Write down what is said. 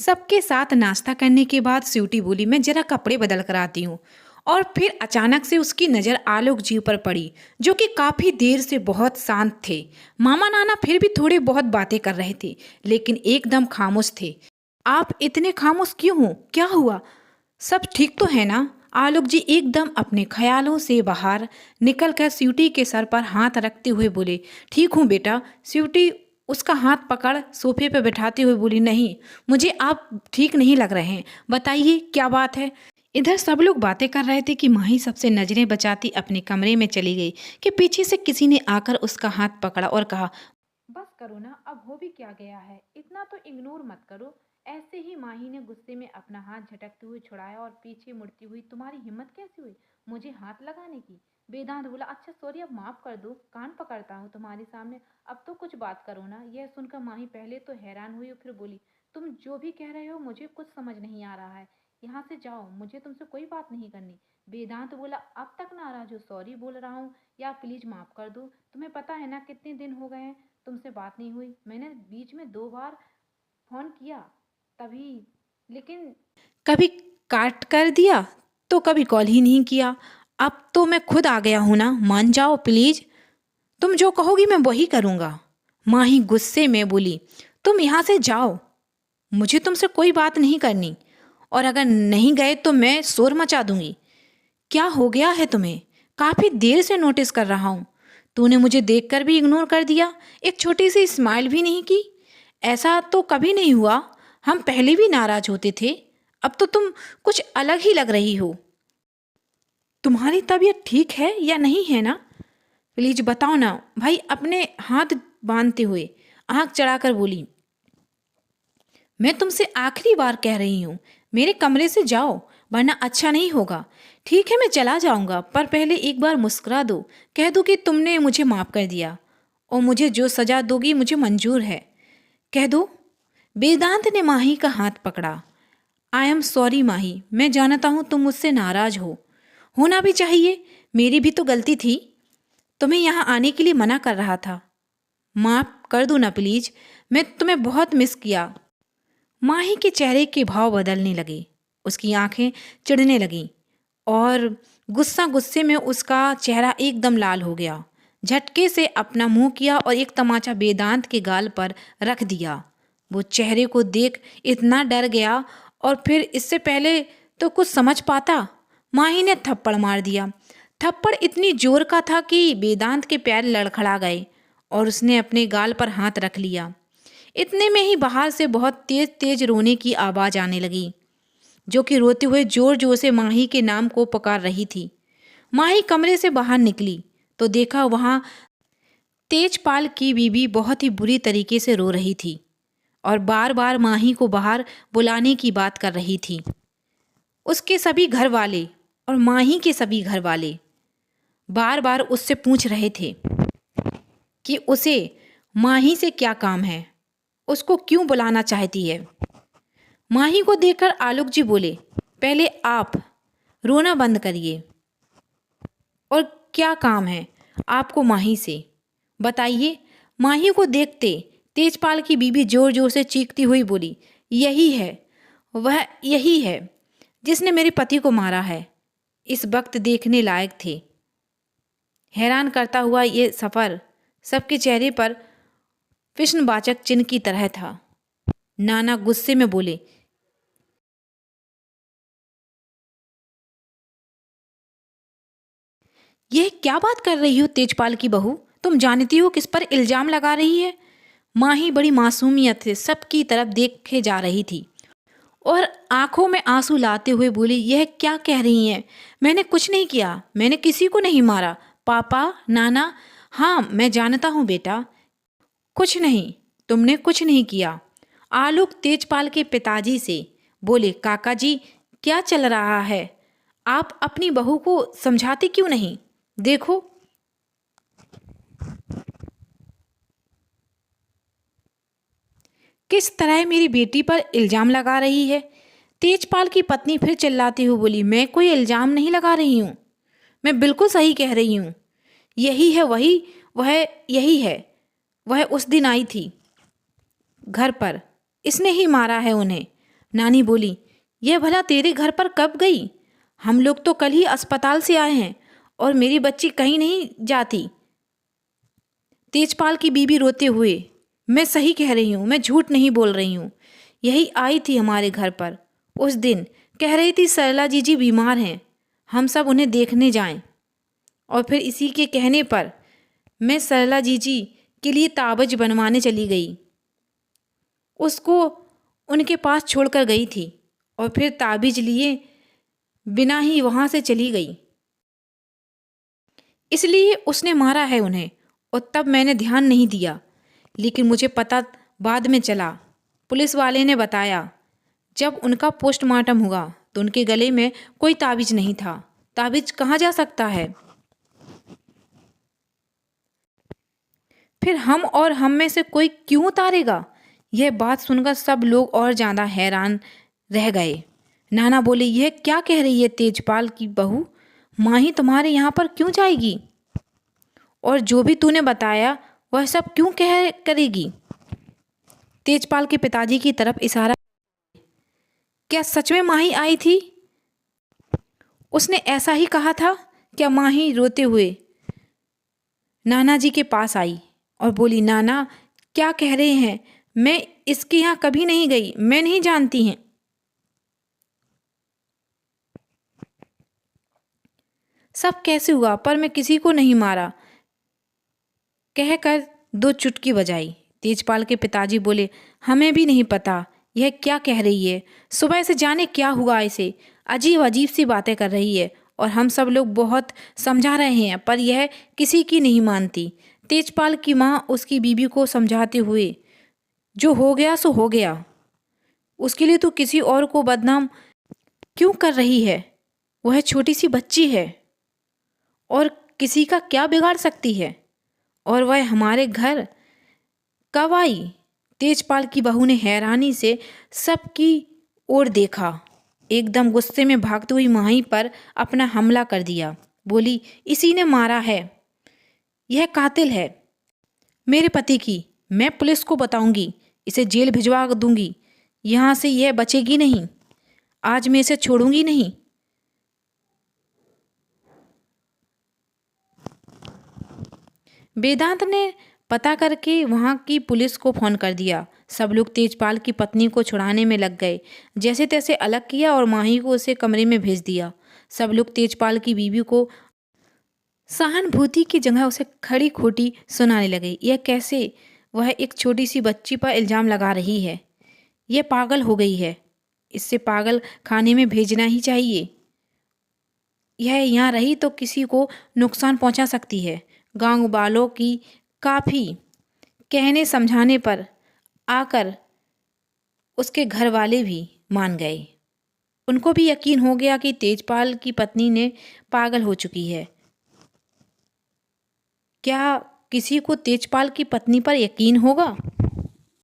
सबके साथ नाश्ता करने के बाद स्वीटी बोली, मैं जरा कपड़े बदल कर आती हूँ। और फिर अचानक से उसकी नज़र आलोक जी पर पड़ी, जो कि काफ़ी देर से बहुत शांत थे। मामा नाना फिर भी थोड़े बहुत बातें कर रहे थे, लेकिन एकदम खामोश थे। आप इतने खामोश क्यों हो? क्या हुआ? सब ठीक तो है ना? आलोक जी एकदम अपने ख्यालों से बाहर निकलकर स्वीटी के सर पर हाथ रखते हुए बोले, ठीक हूँ बेटा। स्वीटी उसका हाथ पकड़ सोफे पर बैठाते हुए बोली, नहीं, मुझे आप ठीक नहीं लग रहे हैं। बताइए क्या बात है? इधर सब लोग बातें कर रहे थे कि माही सबसे नजरें बचाती अपने कमरे में चली गई कि पीछे से किसी ने आकर उसका हाथ पकड़ा और कहा, बस करो ना, अब हो भी क्या गया है, इतना तो इग्नोर मत करो। ऐसे ही माही ने गुस्से में अपना हाथ झटकते हुए छुड़ाया और पीछे मुड़ती हुई, तुम्हारी हिम्मत कैसे हुई मुझे हाथ लगाने की? वेदांत बोला, अच्छा सॉरी, अब माफ कर दो, कान पकड़ता हूँ तुम्हारे सामने, अब तो कुछ बात करो ना। यह सुनकर माही पहले तो हैरान हुई और फिर बोली, तुम जो भी कह रहे हो मुझे कुछ समझ नहीं आ रहा है। यहाँ से जाओ, मुझे तुमसे कोई बात नहीं करनी। वेदांत बोला, अब तक नाराज हो? सॉरी बोल रहा हूँ, या प्लीज माफ कर दो। तुम्हें पता है ना कितने दिन हो गए हैं तुमसे बात नहीं हुई। मैंने बीच में 2 बार फोन किया तभी, लेकिन कभी काट कर दिया तो कभी कॉल ही नहीं किया। अब तो मैं खुद आ गया हूं ना, मान जाओ प्लीज। तुम जो कहोगी मैं वही करूंगा। माही गुस्से में बोली, तुम यहाँ से जाओ, मुझे तुमसे कोई बात नहीं करनी, और अगर नहीं गए तो मैं शोर मचा दूंगी। क्या हो गया है तुम्हें? काफी देर से नोटिस कर रहा हूं। तूने मुझे देखकर भी इग्नोर कर दिया, एक छोटी सी स्माइल भी नहीं की। ऐसा तो कभी नहीं हुआ। हम पहले भी नाराज होते थे, अब तो तुम कुछ अलग ही लग रही हो। तुम्हारी तबीयत ठीक है या नहीं है ना? प्लीज बताओ ना। भाई अपने हाथ बांधते हुए आंख चढ़ाकर बोली, मैं तुमसे आखिरी बार कह रही हूँ, मेरे कमरे से जाओ, वरना अच्छा नहीं होगा। ठीक है, मैं चला जाऊंगा, पर पहले एक बार मुस्कुरा दो, कह दो कि तुमने मुझे माफ कर दिया, और मुझे जो सजा दोगी मुझे मंजूर है। कह दो। वेदांत ने माही का हाथ पकड़ा। आई एम सॉरी माही, मैं जानता हूँ तुम मुझसे नाराज हो, होना भी चाहिए, मेरी भी तो गलती थी। तुम्हें यहाँ आने के लिए मना कर रहा था, माफ कर दो ना प्लीज, मैं तुम्हें बहुत मिस किया। माही के चेहरे के भाव बदलने लगे, उसकी आंखें चिढ़ने लगीं और गुस्सा गुस्से में उसका चेहरा एकदम लाल हो गया। झटके से अपना मुंह किया और एक तमाचा वेदांत के गाल पर रख दिया। वो चेहरे को देख इतना डर गया, और फिर इससे पहले तो कुछ समझ पाता, माही ने थप्पड़ मार दिया। थप्पड़ इतनी जोर का था कि वेदांत के पैर लड़खड़ा गए और उसने अपने गाल पर हाथ रख लिया। इतने में ही बाहर से बहुत तेज तेज रोने की आवाज़ आने लगी, जो कि रोते हुए जोर जोर से माही के नाम को पुकार रही थी। माही कमरे से बाहर निकली तो देखा वहाँ तेजपाल की बीवी बहुत ही बुरी तरीके से रो रही थी और बार बार माही को बाहर बुलाने की बात कर रही थी। उसके सभी घर वाले और माही के सभी घर वाले बार बार उससे पूछ रहे थे कि उसे माही से क्या काम है, उसको क्यों बुलाना चाहती है। माही को देखकर आलोक जी बोले, पहले आप रोना बंद करिए, और क्या काम है आपको माही से, बताइए। माही को देखते तेजपाल की बीवी जोर जोर से चीखती हुई बोली, यही है, वह यही है जिसने मेरे पति को मारा है। इस वक्त देखने लायक थे। हैरान करता हुआ ये सफ़र सबके चेहरे पर प्रश्नवाचक चिन्ह की तरह था। नाना गुस्से में बोले, यह क्या बात कर रही हो तेजपाल की बहू? तुम जानती हो किस पर इल्जाम लगा रही है? माही बड़ी मासूमियत से सबकी तरफ देखे जा रही थी और आंखों में आंसू लाते हुए बोली, यह क्या कह रही हैं? मैंने कुछ नहीं किया, मैंने किसी को नहीं मारा। पापा, नाना, हाँ मैं जानता हूँ बेटा, कुछ नहीं, तुमने कुछ नहीं किया। आलोक तेजपाल के पिताजी से बोले, काका जी क्या चल रहा है? आप अपनी बहू को समझाते क्यों नहीं? देखो किस तरह मेरी बेटी पर इल्ज़ाम लगा रही है। तेजपाल की पत्नी फिर चिल्लाती हुई बोली, मैं कोई इल्ज़ाम नहीं लगा रही हूँ, मैं बिल्कुल सही कह रही हूँ। यही है वही, वह यही है, वह उस दिन आई थी घर पर, इसने ही मारा है उन्हें। नानी बोली, यह भला तेरे घर पर कब गई? हम लोग तो कल ही अस्पताल से आए हैं और मेरी बच्ची कहीं नहीं जाती। तेजपाल की बीबी रोते हुए, मैं सही कह रही हूँ, मैं झूठ नहीं बोल रही हूँ। यही आई थी हमारे घर पर उस दिन, कह रही थी सरला जीजी बीमार हैं, हम सब उन्हें देखने जाएं। और फिर इसी के कहने पर मैं सरला जीजी के लिए ताबज बनवाने चली गई। उसको उनके पास छोड़कर गई थी और फिर ताबीज लिए बिना ही वहाँ से चली गई। इसलिए उसने मारा है उन्हें, और तब मैंने ध्यान नहीं दिया, लेकिन मुझे पता बाद में चला। पुलिस वाले ने बताया, जब उनका पोस्टमार्टम हुआ तो उनके गले में कोई ताबीज नहीं था। ताबीज कहाँ जा सकता है? फिर हम में से कोई क्यों उतारेगा? यह बात सुनकर सब लोग और ज़्यादा हैरान रह गए। नाना बोले, यह क्या कह रही है तेजपाल की बहू? माही तुम्हारे यहाँ पर क्यों जाएगी? और जो भी तूने बताया वह सब क्यों कह करेगी? तेजपाल के पिताजी की तरफ इशारा, क्या सच में माही आई थी? उसने ऐसा ही कहा था क्या? माही रोते हुए नाना जी के पास आई और बोली, नाना क्या कह रहे हैं? मैं इसके यहाँ कभी नहीं गई, मैं नहीं जानती हैं। सब कैसे हुआ? पर मैं किसी को नहीं मारा, कहकर दो चुटकी बजाई। तेजपाल के पिताजी बोले, हमें भी नहीं पता यह क्या कह रही है। सुबह से जाने क्या हुआ, इसे अजीब अजीब सी बातें कर रही है और हम सब लोग बहुत समझा रहे हैं पर यह किसी की नहीं मानती। तेजपाल की माँ उसकी बीबी को समझाते हुए, जो हो गया सो हो गया, उसके लिए तो किसी और को बदनाम क्यों कर रही है? वह छोटी सी बच्ची है और किसी का क्या बिगाड़ सकती है? और वह हमारे घर कब आई? तेजपाल की बहू ने हैरानी से सबकी ओर देखा, एकदम गुस्से में भागती हुई माही पर अपना हमला कर दिया। बोली, इसी ने मारा है, यह कातिल है मेरे पति की। मैं पुलिस को बताऊंगी, इसे जेल भिजवा दूंगी, यहाँ से यह बचेगी नहीं, आज मैं इसे छोड़ूंगी नहीं। वेदांत ने पता करके वहाँ की पुलिस को फ़ोन कर दिया। सब लोग तेजपाल की पत्नी को छुड़ाने में लग गए। जैसे तैसे अलग किया और माही को उसे कमरे में भेज दिया। सब लोग तेजपाल की बीवी को सहानुभूति की जगह उसे खड़ी खोटी सुनाने लगे। यह कैसे? वह एक छोटी सी बच्ची पर इल्ज़ाम लगा रही है। यह पागल हो गई है, इससे पागल खाने में भेजना ही चाहिए। यह यहाँ रही तो किसी को नुकसान पहुँचा सकती है। गाँव वालों की काफ़ी कहने समझाने पर आकर उसके घर वाले भी मान गए। उनको भी यकीन हो गया कि तेजपाल की पत्नी ने पागल हो चुकी है। क्या किसी को तेजपाल की पत्नी पर यकीन होगा?